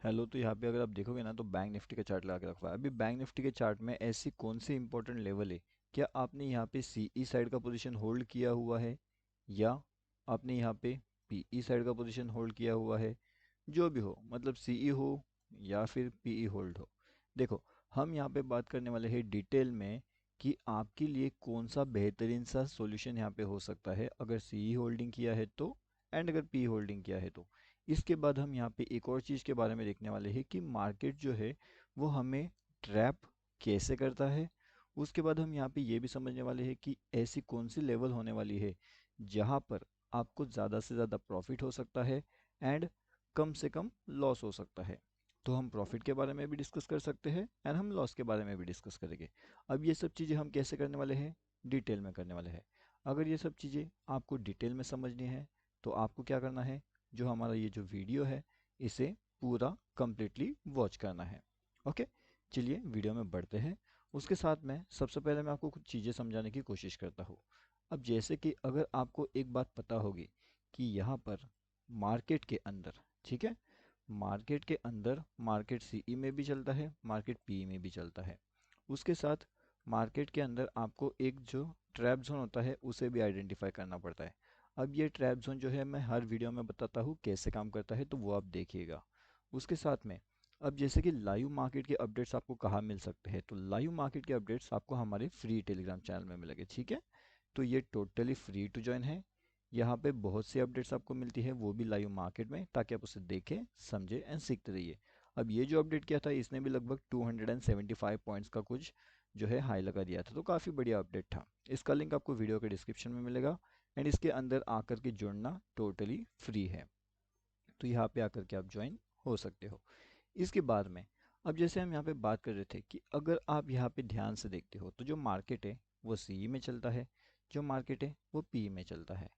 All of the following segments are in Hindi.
हेलो। तो यहाँ पे अगर आप देखोगे ना तो बैंक निफ्टी का चार्ट लगा के रखा है। अभी बैंक निफ्टी के चार्ट में ऐसी कौन सी इंपॉर्टेंट लेवल है? क्या आपने यहाँ पे सीई साइड का पोजीशन होल्ड किया हुआ है, या आपने यहाँ पे पीई साइड का पोजीशन होल्ड किया हुआ है? जो भी हो, मतलब सीई हो या फिर पीई होल्ड हो, देखो हम यहाँ पे बात करने वाले हैं डिटेल में कि आपके लिए कौन सा बेहतरीन सा सॉल्यूशन यहाँ पे हो सकता है अगर सीई होल्डिंग किया है तो, एंड अगर पी होल्डिंग किया है तो। इसके बाद हम यहाँ पे एक और चीज़ के बारे में देखने वाले हैं कि मार्केट जो है वो हमें ट्रैप कैसे करता है। उसके बाद हम यहाँ पे ये भी समझने वाले हैं कि ऐसी कौन सी लेवल होने वाली है जहाँ पर आपको ज़्यादा से ज़्यादा प्रॉफिट हो सकता है एंड कम से कम लॉस हो सकता है। तो हम प्रॉफिट के बारे में भी डिस्कस कर सकते हैं एंड हम लॉस के बारे में भी डिस्कस करेंगे। अब ये सब चीज़ें हम कैसे करने वाले हैं? डिटेल में करने वाले हैं। अगर ये सब चीज़ें आपको डिटेल में समझनी है तो आपको क्या करना है, जो हमारा ये जो वीडियो है इसे पूरा कंप्लीटली वॉच करना है। ओके, चलिए वीडियो में बढ़ते हैं। उसके साथ में सबसे पहले मैं आपको कुछ चीज़ें समझाने की कोशिश करता हूँ। अब जैसे कि अगर आपको एक बात पता होगी कि यहाँ पर मार्केट के अंदर, ठीक है, मार्केट के अंदर मार्केट सीई में भी चलता है, मार्केट पीई में भी चलता है। उसके साथ मार्केट के अंदर आपको एक जो ट्रैप जोन होता है उसे भी आइडेंटिफाई करना पड़ता है। अब ये ट्रैप जोन जो है मैं हर वीडियो में बताता हूँ कैसे काम करता है, तो वो आप देखिएगा। उसके साथ में अब जैसे कि लाइव मार्केट के अपडेट्स आपको कहाँ मिल सकते हैं, तो लाइव मार्केट के अपडेट्स आपको हमारे फ्री टेलीग्राम चैनल में मिलेंगे, ठीक है। तो ये टोटली फ्री टू ज्वाइन है। यहाँ पे बहुत सी अपडेट्स आपको मिलती है, वो भी लाइव मार्केट में, ताकि आप उसे देखें, समझें एंड सीखते रहिए। अब ये जो अपडेट किया था इसने भी लगभग 275 पॉइंट्स का कुछ जो है हाई लगा दिया था, तो काफ़ी बढ़िया अपडेट था। इसका लिंक आपको वीडियो के डिस्क्रिप्शन में मिलेगा एंड इसके अंदर आकर के जुड़ना टोटली फ्री है। तो यहाँ पे आकर के आप ज्वाइन हो सकते हो। इसके बाद में अब जैसे हम यहाँ पे बात कर रहे थे कि अगर आप यहाँ पे ध्यान से देखते हो तो जो मार्केट है वो सी में चलता है, जो मार्केट है वो पी में चलता है।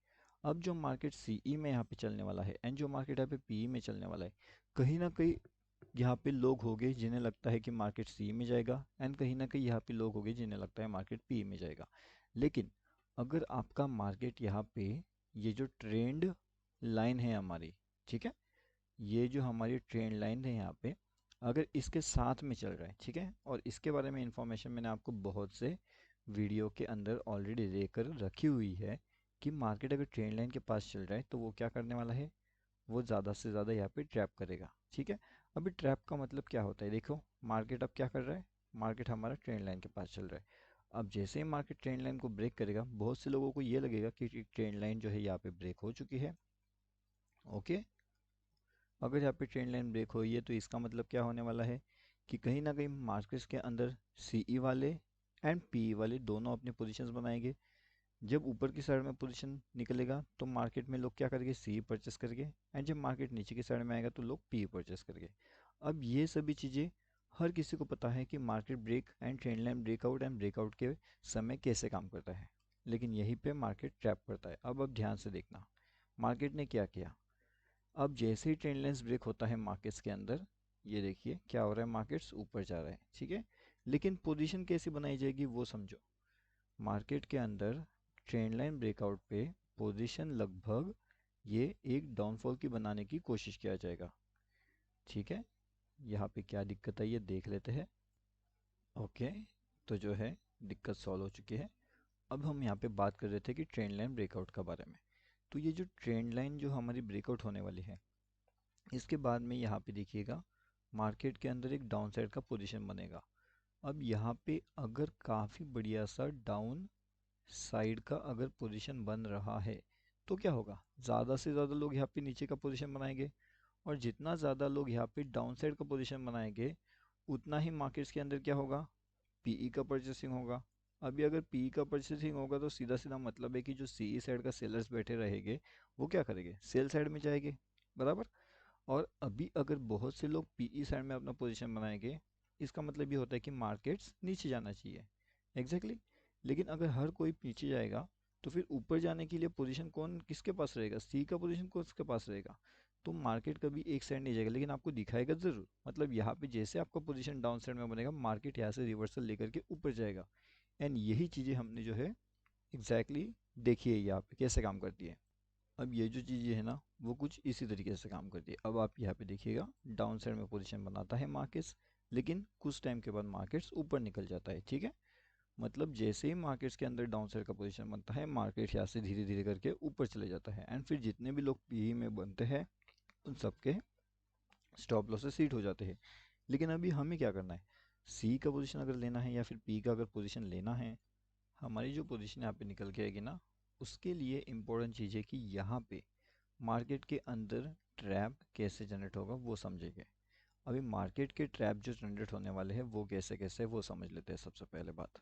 अब जो मार्केट सीई में यहाँ पे चलने वाला है एंड जो मार्केट यहाँ पे पी में चलने वाला है, कहीं ना कहीं यहाँ पे लोग होंगे जिन्हें लगता है कि मार्केट सी में जाएगा एंड कहीं ना कहीं यहाँ पे लोग होंगे जिन्हें लगता है मार्केट पी में जाएगा। लेकिन अगर आपका मार्केट यहाँ पे, ये जो ट्रेंड लाइन है हमारी, ठीक है, ये जो हमारी ट्रेंड लाइन है यहाँ पे, अगर इसके साथ में चल रहा है, ठीक है, और इसके बारे में इंफॉर्मेशन मैंने आपको बहुत से वीडियो के अंदर ऑलरेडी देकर रखी हुई है कि मार्केट अगर ट्रेंड लाइन के पास चल रहा है तो वो क्या करने वाला है, वो ज़्यादा से ज़्यादा यहाँ पे ट्रैप करेगा, ठीक है। अभी ट्रैप का मतलब क्या होता है, देखो मार्केट अब क्या कर रहा है, मार्केट हमारा ट्रेंड लाइन के पास चल रहा है। अब जैसे ही मार्केट ट्रेंड लाइन को ब्रेक करेगा, बहुत से लोगों को ये लगेगा कि ट्रेंड लाइन जो है यहाँ पे ब्रेक हो चुकी है। ओके, अगर यहाँ पे ट्रेंड लाइन ब्रेक हुई है तो इसका मतलब क्या होने वाला है कि कहीं ना कहीं मार्केट्स के अंदर सीई वाले एंड पीई वाले दोनों अपने पोजीशंस बनाएंगे। जब ऊपर की साइड में पोजीशन निकलेगा तो मार्केट में लोग क्या करेंगे, सी परचेस करेंगे, एंड जब मार्केट नीचे की साइड में आएगा तो लोग पी परचेस करेंगे। अब ये सभी चीज़ें हर किसी को पता है कि market break and trend line breakout and breakout के समय कैसे काम करता है, लेकिन यहीं पे मार्केट ट्रैप करता है। अब ध्यान से देखना मार्केट ने क्या किया। अब जैसे ही ट्रेंड लाइन्स ब्रेक होता है मार्केट्स के अंदर, ये देखिए क्या हो रहा है, मार्केट्स ऊपर जा रहा है, ठीक है। लेकिन पोजीशन कैसी बनाई जाएगी वो समझो। मार्केट के अंदर ट्रेंड लाइन ब्रेकआउट पे पोजीशन लगभग ये एक डाउनफॉल की बनाने की कोशिश किया जाएगा, ठीक है। यहाँ पे क्या दिक्कत है ये देख लेते हैं। ओके, तो जो है दिक्कत सॉल्व हो चुकी है। अब हम यहाँ पे बात कर रहे थे कि ट्रेंड लाइन ब्रेकआउट के बारे में। तो ये जो ट्रेंड लाइन जो हमारी ब्रेकआउट होने वाली है, इसके बाद में यहाँ पे देखिएगा मार्केट के अंदर एक डाउन साइड का पोजीशन बनेगा। अब यहाँ पे अगर काफ़ी बढ़िया सा डाउन साइड का अगर पोजीशन बन रहा है तो क्या होगा, ज़्यादा से ज़्यादा लोग यहाँ पे नीचे का पोजीशन बनाएंगे, और जितना ज़्यादा लोग यहाँ पे डाउन साइड का पोजीशन बनाएंगे उतना ही मार्केट्स के अंदर क्या होगा, पीई का परचेसिंग होगा। अभी अगर पीई का परचेसिंग होगा तो सीधा सीधा मतलब है कि जो सीई साइड का सेलर्स बैठे रहेंगे वो क्या करेंगे, सेल साइड में जाएंगे, बराबर। और अभी अगर बहुत से लोग पीई साइड में अपना पोजीशन बनाएंगे, इसका मतलब ये होता है कि मार्केट्स नीचे जाना चाहिए, एग्जैक्टली। लेकिन अगर हर कोई पीछे जाएगा तो फिर ऊपर जाने के लिए पोजीशन कौन किसके पास रहेगा, सी का पोजीशन कौन किसके पास रहेगा। तो मार्केट कभी एक साइड नहीं जाएगा, लेकिन आपको दिखाएगा ज़रूर। मतलब यहाँ पे जैसे आपका पोजीशन डाउन साइड में बनेगा, मार्केट यहाँ से रिवर्सल लेकर के ऊपर जाएगा। एंड यही चीज़ें हमने जो है एग्जैक्टली देखी है यहाँ पे कैसे काम करती है। अब ये जो चीज़ें है ना वो कुछ इसी तरीके से काम करती है। अब आप यहाँ पे देखिएगा डाउन साइड में पोजीशन बनाता है मार्केट्स, लेकिन कुछ टाइम के बाद मार्केट्स ऊपर निकल जाता है, ठीक है। मतलब जैसे ही मार्केट्स के अंदर डाउन साइड का पोजीशन बनता है, मार्केट यहाँ से धीरे धीरे करके ऊपर चले जाता है, एंड फिर जितने भी लोग पीई में बनते हैं उन सबके स्टॉप लॉसेस हिट हो जाते हैं। लेकिन अभी हमें क्या करना है, सी का पोजीशन अगर लेना है या फिर पी का अगर पोजीशन लेना है, हमारी जो पोजीशन यहाँ पे निकल के आएगी ना, उसके लिए इम्पोर्टेंट चीज़ है कि यहाँ पे मार्केट के अंदर ट्रैप कैसे जनरेट होगा वो समझेंगे। अभी मार्केट के ट्रैप जो जनरेट होने वाले हैं वो कैसे कैसे वो समझ लेते हैं। सबसे पहले बात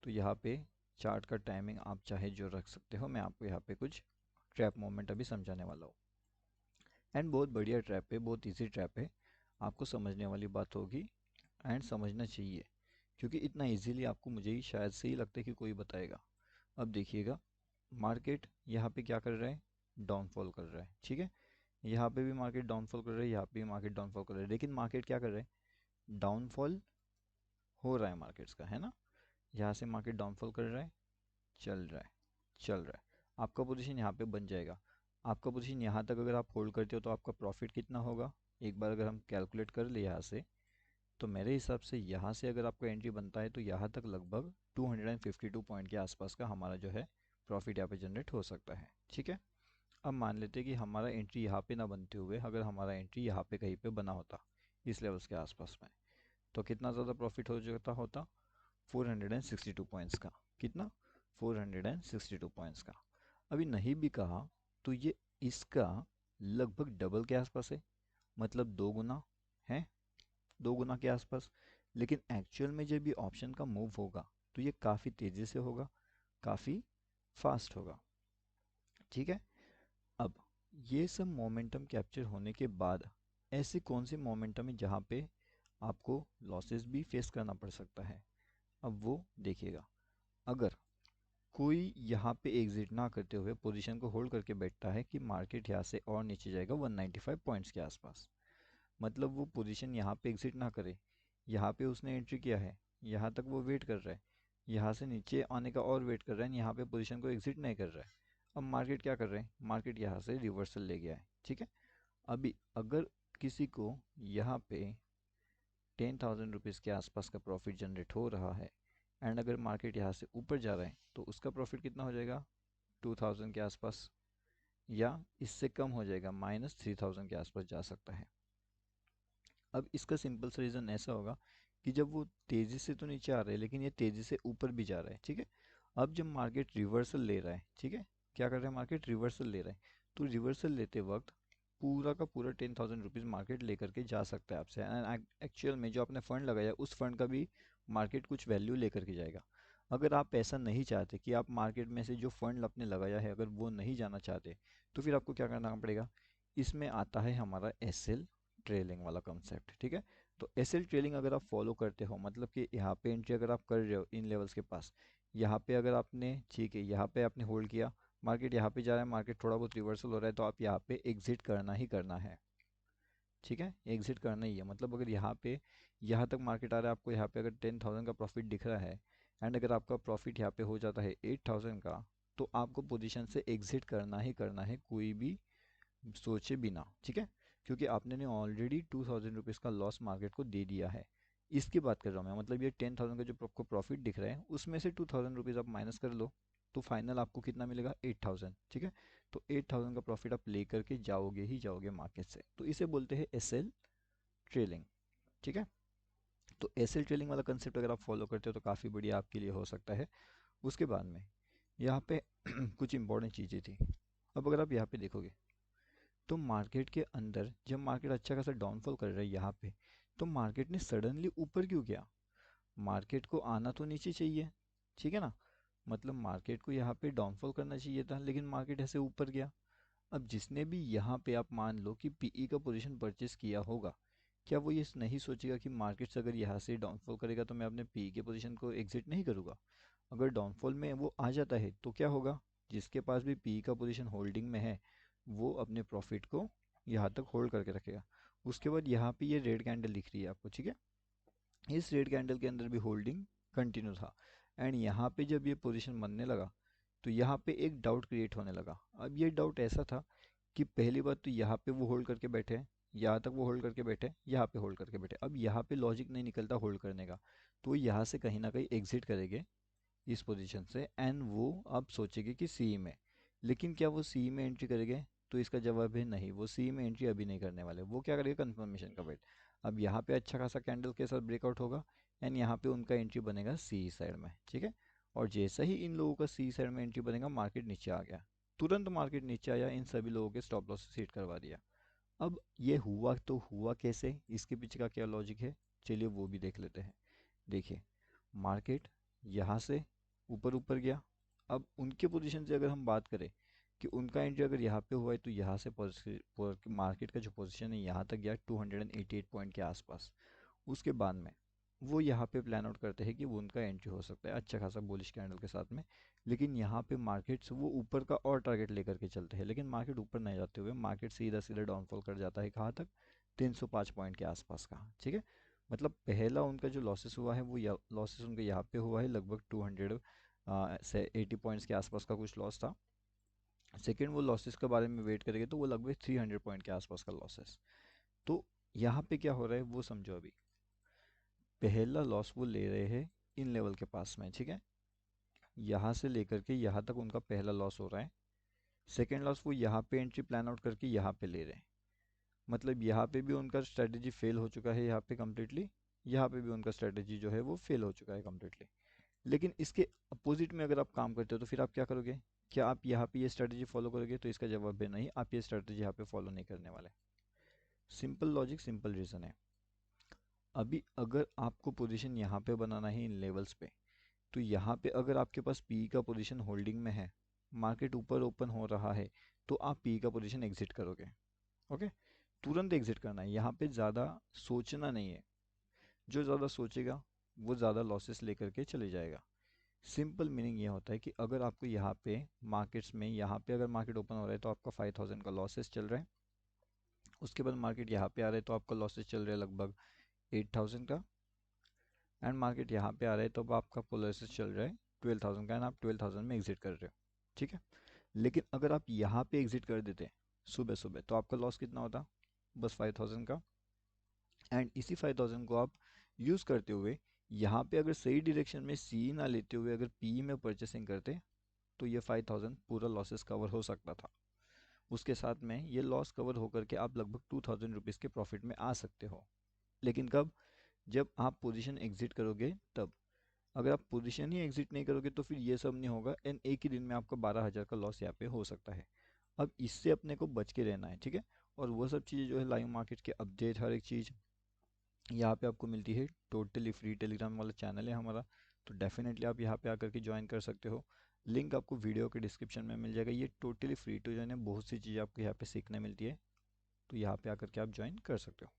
तो यहाँ पे चार्ट का टाइमिंग आप चाहे जो रख सकते हो, मैं आपको यहाँ पे कुछ ट्रैप मोमेंट अभी समझाने वाला हूँ। एंड बहुत बढ़िया ट्रैप है, बहुत इजी ट्रैप है, आपको समझने वाली बात होगी एंड समझना चाहिए, क्योंकि इतना इजीली आपको मुझे ही शायद से ही लगता है कि कोई बताएगा। अब देखिएगा मार्केट यहाँ पे क्या कर रहा है, डाउनफॉल कर रहा है, ठीक है। यहाँ पे भी मार्केट डाउनफॉल कर रहा है, यहाँ पे भी मार्केट डाउनफॉल कर रहा है, लेकिन मार्केट क्या कर रहा है, डाउनफॉल हो रहा है मार्केट्स का, है ना। यहाँ से मार्केट डाउनफॉल कर रहा है, चल रहा है, चल रहा है। आपका पोजीशन यहाँ पे बन जाएगा। आपका पोजीशन यहाँ तक अगर आप होल्ड करते हो तो आपका प्रॉफिट कितना होगा, एक बार अगर हम कैलकुलेट कर ले यहाँ से, तो मेरे हिसाब से यहाँ से अगर आपका एंट्री बनता है तो यहाँ तक लगभग 252 पॉइंट के आसपास का हमारा जो है प्रॉफिट यहाँ पे जनरेट हो सकता है, ठीक है। अब मान लेते हैं कि हमारा एंट्री यहाँ पे ना बनते हुए अगर हमारा एंट्री यहाँ पे कहीं पे बना होता इस लेवल्स के आसपास में, तो कितना ज़्यादा प्रॉफिट हो जाता होता, 462 पॉइंट्स का। कितना, 462 पॉइंट्स का। अभी नहीं भी कहा तो ये इसका लगभग डबल के आसपास है, मतलब दो गुना है, दो गुना के आसपास। लेकिन एक्चुअल में जब ये ऑप्शन का मूव होगा तो ये काफ़ी तेज़ी से होगा, काफ़ी फास्ट होगा, ठीक है। अब ये सब मोमेंटम कैप्चर होने के बाद ऐसे कौन से मोमेंटम है जहाँ पे आपको लॉसेस भी फेस करना पड़ सकता है, अब वो देखिएगा। अगर कोई यहाँ पे एग्जिट ना करते हुए पोजीशन को होल्ड करके बैठता है कि मार्केट यहाँ से और नीचे जाएगा 195 पॉइंट्स के आसपास, मतलब वो पोजीशन यहाँ पे एग्जिट ना करे, यहाँ पे उसने एंट्री किया है, यहाँ तक वो वेट कर रहा है, यहाँ से नीचे आने का और वेट कर रहा है, यहाँ पे पोजीशन को एग्जिट नहीं कर रहा है। अब मार्केट क्या कर रहे हैं, मार्केट यहाँ से रिवर्सल ले गया है, ठीक है। अभी अगर किसी को यहाँ पे 10,000 रुपीज़ के आसपास का प्रॉफिट जनरेट हो रहा है, एंड अगर मार्केट यहाँ से ऊपर जा रहा है तो उसका प्रॉफिट कितना हो जाएगा, 2,000 के आसपास, या इससे कम हो जाएगा, -3,000 के आसपास जा सकता है। अब इसका सिंपल सा रीज़न ऐसा होगा कि जब वो तेज़ी से तो नीचे आ रहा है लेकिन ये तेज़ी से ऊपर भी जा रहा है, ठीक है। अब जब मार्केट रिवर्सल ले रहा है, ठीक है, क्या कर रहा है मार्केट, रिवर्सल ले रहा है, तो रिवर्सल लेते वक्त पूरा का पूरा 10,000 रुपीज़ मार्केट लेकर के जा सकता है आपसे, एंड एक्चुअल में जो आपने फ़ंड लगाया उस फंड का भी मार्केट कुछ वैल्यू लेकर के जाएगा। अगर आप ऐसा नहीं चाहते कि आप मार्केट में से जो फंड आपने लगाया है अगर वो नहीं जाना चाहते, तो फिर आपको क्या करना पड़ेगा, इसमें आता है हमारा एसएल ट्रेलिंग वाला कॉन्सेप्ट, ठीक है। तो एसएल ट्रेलिंग अगर आप फॉलो करते हो, मतलब कि यहाँ पे एंट्री अगर आप कर रहे हो इन लेवल्स के पास, यहाँ पे अगर आपने, ठीक है, यहाँ पे आपने होल्ड किया, मार्केट यहाँ पे जा रहा है, मार्केट थोड़ा बहुत रिवर्सल हो रहा है, तो आप यहाँ पे एग्जिट करना ही करना है, ठीक है, एग्जिट करना ही है। मतलब अगर यहाँ पे यहाँ तक मार्केट आ रहा है, आपको यहाँ पे अगर 10,000 का प्रॉफिट दिख रहा है, एंड अगर आपका प्रॉफिट यहाँ पे हो जाता है 8,000 का, तो आपको पोजीशन से एग्जिट करना ही करना है, कोई भी सोचे बिना, ठीक है। क्योंकि आपने ने ऑलरेडी 2,000 रुपीज़ का लॉस मार्केट को दे दिया है। इसकी बात कर रहा हूँ मैं, मतलब ये 10,000 का जो आपको प्रॉफिट दिख रहा है उसमें से 2,000 रुपीज़ आप माइनस कर लो, तो फाइनल आपको कितना मिलेगा, 8,000, ठीक है। तो 8,000 का प्रॉफिट आप ले करके जाओगे ही जाओगे मार्केट से, तो इसे बोलते हैं एसएल ट्रेलिंग, ठीक है। तो एसएल ट्रेलिंग वाला कंसेप्ट अगर आप फॉलो करते हो तो काफ़ी बढ़िया आपके लिए हो सकता है। उसके बाद में यहाँ पे कुछ इंपॉर्टेंट चीज़ें थी। अब अगर आप यहाँ पे देखोगे तो मार्केट के अंदर जब मार्केट अच्छा खासा डाउनफॉल कर रहा है यहाँ पे, तो मार्केट ने सडनली ऊपर क्यों गया, मार्केट को आना तो नीचे चाहिए, ठीक है ना। मतलब मार्केट को यहाँ पे डाउनफॉल करना चाहिए था, लेकिन मार्केट ऐसे ऊपर गया। अब जिसने भी यहाँ पे आप मान लो कि पीई का पोजीशन परचेस किया होगा, क्या वो ये नहीं सोचेगा कि मार्केट से अगर यहाँ से डाउनफॉल करेगा तो मैं अपने पीई के पोजीशन को एग्जिट नहीं करूँगा। अगर डाउनफॉल में वो आ जाता है तो क्या होगा, जिसके पास भी पीई का पोजीशन होल्डिंग में है वो अपने प्रॉफिट को यहाँ तक होल्ड करके रखेगा। उसके बाद यहाँ पे ये रेड कैंडल दिख रही है आपको, ठीक है, इस रेड कैंडल के अंदर भी होल्डिंग कंटिन्यू था, एंड यहाँ पे जब ये पोजीशन बनने लगा, तो यहाँ पे एक डाउट क्रिएट होने लगा। अब ये डाउट ऐसा था कि पहली बात तो यहाँ पे वो होल्ड करके बैठे हैं, यहाँ तक वो होल्ड करके बैठे हैं, यहाँ पे होल्ड करके बैठे। अब यहाँ पे लॉजिक नहीं निकलता होल्ड करने का, तो यहाँ से कहीं ना कहीं एग्जिट करेंगे इस पोजीशन से, एंड वो अब सोचेंगे कि सी में। लेकिन क्या वो सी में एंट्री करेंगे? तो इसका जवाब है नहीं, वो सी में एंट्री अभी नहीं करने वाले। वो क्या करेंगे? कंफर्मेशन का वेट। अब यहाँ पे अच्छा खासा कैंडल के साथ ब्रेकआउट होगा, एंड यहाँ पे उनका एंट्री बनेगा सी साइड में, ठीक है। और जैसा ही इन लोगों का सी साइड में एंट्री बनेगा, मार्केट नीचे आ गया, तुरंत मार्केट नीचे आया, इन सभी लोगों के स्टॉप लॉस से हिट करवा दिया। अब ये हुआ तो हुआ कैसे, इसके पीछे का क्या लॉजिक है, चलिए वो भी देख लेते हैं। देखिए, मार्केट यहाँ से ऊपर ऊपर गया। अब उनके पोजीशन से अगर हम बात करें कि उनका एंट्री अगर यहाँ पे हुआ है, तो यहाँ से मार्केट का जो पोजीशन है यहाँ तक गया 288 पॉइंट के आसपास। उसके बाद में वो यहाँ पे प्लान आउट करते हैं कि वो उनका एंट्री हो सकता है अच्छा खासा बुलिश कैंडल के साथ में। लेकिन यहाँ पे मार्केट से वो ऊपर का और टारगेट लेकर के चलते हैं, लेकिन मार्केट ऊपर नहीं जाते हुए मार्केट सीधा सीधा डाउनफॉल कर जाता है कहाँ तक? 305 पॉइंट के आसपास का, ठीक है। मतलब पहला उनका जो लॉसेस हुआ है, वो लॉसेस उनका यहाँ पे हुआ है लगभग 280 पॉइंट्स के आसपास का कुछ लॉस था। सेकेंड, वो लॉसेस के बारे में वेट करेंगे तो वो लगभग 300 पॉइंट के आसपास का लॉसेस। तो यहाँ पे क्या हो रहा है वो समझो। अभी पहला लॉस वो ले रहे हैं इन लेवल के पास में, ठीक है। यहाँ से लेकर के यहाँ तक उनका पहला लॉस हो रहा है। सेकेंड लॉस वो यहाँ पे एंट्री प्लान आउट करके यहाँ पे ले रहे हैं। मतलब यहाँ पे भी उनका स्ट्रेटेजी फेल हो चुका है यहाँ पे कम्प्लीटली, यहाँ पे भी उनका स्ट्रेटेजी जो है वो फेल हो चुका है कम्प्लीटली। लेकिन इसके अपोजिट में अगर आप काम करते हो तो फिर आप क्या करोगे? क्या आप यहाँ पे ये स्ट्रेटेजी फॉलो करोगे? तो इसका जवाब है नहीं, आप ये स्ट्रेटेजी यहाँ पे फॉलो नहीं करने वाले। सिंपल लॉजिक, सिंपल रीज़न है। अभी अगर आपको पोजीशन यहाँ पे बनाना है इन लेवल्स पे, तो यहाँ पे अगर आपके पास पी का पोजीशन होल्डिंग में है, मार्केट ऊपर ओपन हो रहा है, तो आप पी का पोजीशन एग्जिट करोगे। ओके, तुरंत एग्जिट करना है, यहाँ पे ज़्यादा सोचना नहीं है। जो ज़्यादा सोचेगा वो ज़्यादा लॉसेस लेकर के चले जाएगा। सिंपल मीनिंग ये होता है कि अगर आपको यहाँ पे मार्केट्स में, यहाँ पे अगर मार्केट ओपन हो रहा है तो आपका 5000 का लॉसेस चल रहा है। उसके बाद मार्केट यहाँ पे आ रहा है तो आपका लॉसेस चल रहा है लगभग 8000 का। एंड मार्केट यहाँ पे आ रहा है तो अब आपका लॉसेस चल रहा है 12000 का, एंड आप 12000 में एग्जिट कर रहे हो, ठीक है। लेकिन अगर आप यहाँ पे एग्जिट कर देते सुबह सुबह, तो आपका लॉस कितना होता? बस 5000 का। एंड इसी 5000 को आप यूज़ करते हुए यहाँ पे अगर सही डायरेक्शन में सी ना लेते हुए अगर पी में परचेसिंग करते, तो ये 5000 पूरा लॉसेस कवर हो सकता था। उसके साथ में ये लॉस कवर होकर के आप लगभग 2000 रुपीज़ के प्रॉफिट में आ सकते हो। लेकिन कब? जब आप पोजीशन एग्जिट करोगे तब। अगर आप पोजीशन ही एग्जिट नहीं करोगे तो फिर ये सब नहीं होगा, एंड एक ही दिन में आपका 12000 का लॉस यहाँ पे हो सकता है। अब इससे अपने को बच के रहना है, ठीक है। और वो सब चीज़ें जो है लाइव मार्केट के अपडेट, हर एक चीज़ यहाँ पे आपको मिलती है। टोटली फ्री टेलीग्राम वाला चैनल है हमारा, तो डेफिनेटली आप यहाँ पे आकर के ज्वाइन कर सकते हो। लिंक आपको वीडियो के डिस्क्रिप्शन में मिल जाएगा। ये टोटली फ्री टू ज्वाइन है, बहुत सी चीज़ें आपको यहाँ पे सीखने मिलती है, तो यहाँ पे आकर के आप ज्वाइन कर सकते हो।